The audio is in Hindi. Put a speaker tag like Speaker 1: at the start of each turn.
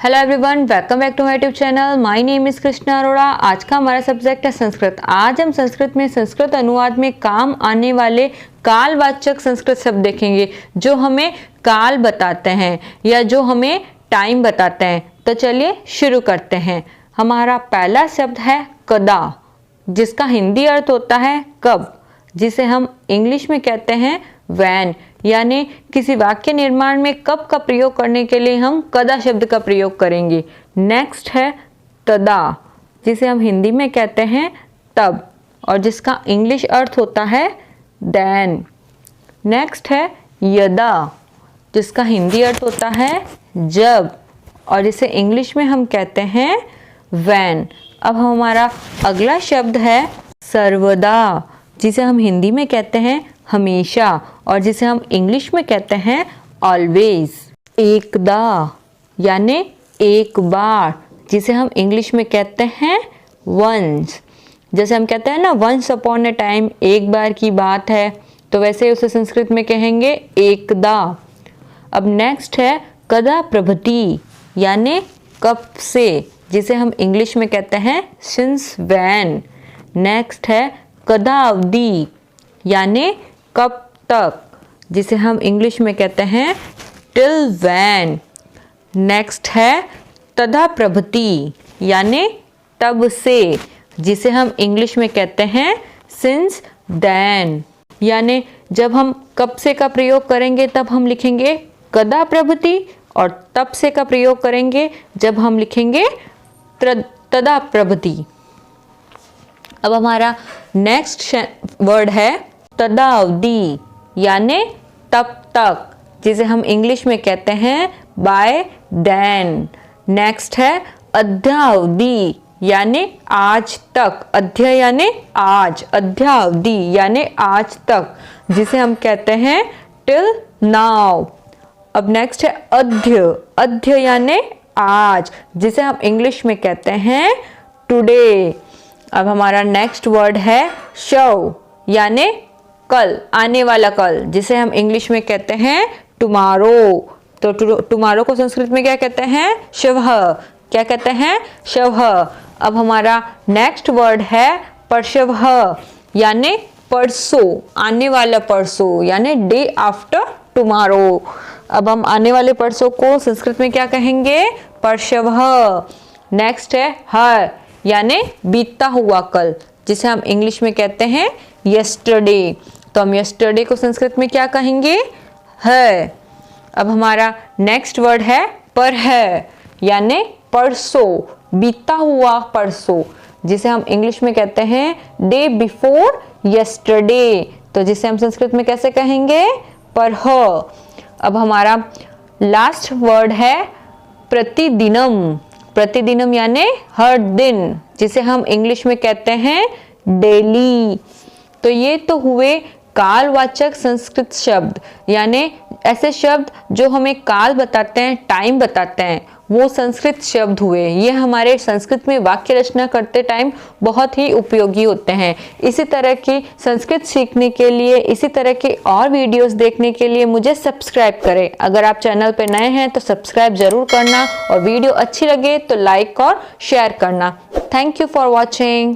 Speaker 1: Hello everyone, welcome back to my YouTube channel. My name is Krishna Arora. आज का हमारा सब्जेक्ट है संस्कृत। आज हम संस्कृत में संस्कृत अनुवाद में काम आने वाले कालवाचक संस्कृत शब्द देखेंगे जो हमें काल बताते हैं या जो हमें टाइम बताते हैं। तो चलिए शुरू करते हैं। हमारा पहला शब्द है कदा, जिसका हिंदी अर्थ होता है कब, जिसे हम इंग्लिश में कहते हैं वैन। यानी किसी वाक्य निर्माण में कब का प्रयोग करने के लिए हम कदा शब्द का प्रयोग करेंगे। नेक्स्ट है तदा, जिसे हम हिंदी में कहते हैं तब और जिसका इंग्लिश अर्थ होता है देन। नेक्स्ट है यदा, जिसका हिंदी अर्थ होता है जब और जिसे इंग्लिश में हम कहते हैं व्हेन। अब हमारा अगला शब्द है सर्वदा, जिसे हम हिंदी में कहते हैं हमेशा और जिसे हम इंग्लिश में कहते हैं ऑलवेज। एकदा यानी एक बार, जिसे हम इंग्लिश में कहते हैं वंस। जैसे हम कहते हैं ना वंस अपॉन ए टाइम, एक बार की बात है, तो वैसे उसे संस्कृत में कहेंगे एकदा। अब नेक्स्ट है कदा प्रभृति, यानी कब से, जिसे हम इंग्लिश में कहते हैं सिंस व्हेन। नेक्स्ट है कदा अवधि, यानी कब तक, जिसे हम इंग्लिश में कहते हैं टिल व्हेन। नेक्स्ट है तदा प्रभृति, यानी तब से, जिसे हम इंग्लिश में कहते हैं सिंस देन। यानी जब हम कब से का प्रयोग करेंगे तब हम लिखेंगे कदा प्रभृति और तब से का प्रयोग करेंगे जब हम लिखेंगे तदा प्रभृति। अब हमारा नेक्स्ट वर्ड है तदा अवधि, यानी तब तक, जिसे हम इंग्लिश में कहते हैं बाय देन। नेक्स्ट है अद्यावधि, यानी आज तक। अध्य यानी आज, अद्यावधि यानी आज तक, जिसे हम कहते हैं टिल नाउ। अब नेक्स्ट है अद्य, अद्य यानी आज, जिसे हम इंग्लिश में कहते हैं टुडे। अब हमारा नेक्स्ट वर्ड है शव, यानी कल, आने वाला कल, जिसे हम इंग्लिश में कहते हैं टुमारो। तो टुमारो को संस्कृत में क्या कहते हैं शवः। क्या कहते हैं शवः। अब हमारा नेक्स्ट वर्ड है परशवः, यानी परसों, आने वाला परसों, यानी डे आफ्टर टुमारो। अब हम आने वाले परसों को संस्कृत में क्या कहेंगे परशवः। नेक्स्ट है हर, यानी बीतता हुआ कल, जिसे हम इंग्लिश में कहते हैं यस्टरडे। तो हम यस्टरडे को संस्कृत में क्या कहेंगे है। अब हमारा नेक्स्ट वर्ड है पर है, यानी परसों, बीता हुआ परसों, जिसे हम इंग्लिश में कहते हैं डे बिफोर यस्टरडे। तो जिसे हम संस्कृत में कैसे कहेंगे पर ह। अब हमारा लास्ट वर्ड है प्रतिदिनम, प्रतिदिनम यानी हर दिन, जिसे हम इंग्लिश में कहते हैं डेली। तो ये तो हुए कालवाचक संस्कृत शब्द, यानी ऐसे शब्द जो हमें काल बताते हैं, टाइम बताते हैं, वो संस्कृत शब्द हुए। ये हमारे संस्कृत में वाक्य रचना करते टाइम बहुत ही उपयोगी होते हैं। इसी तरह की संस्कृत सीखने के लिए, इसी तरह के और वीडियोस देखने के लिए मुझे सब्सक्राइब करें। अगर आप चैनल पर नए हैं तो सब्सक्राइब जरूर करना और वीडियो अच्छी लगे तो लाइक और शेयर करना। Thank you for watching.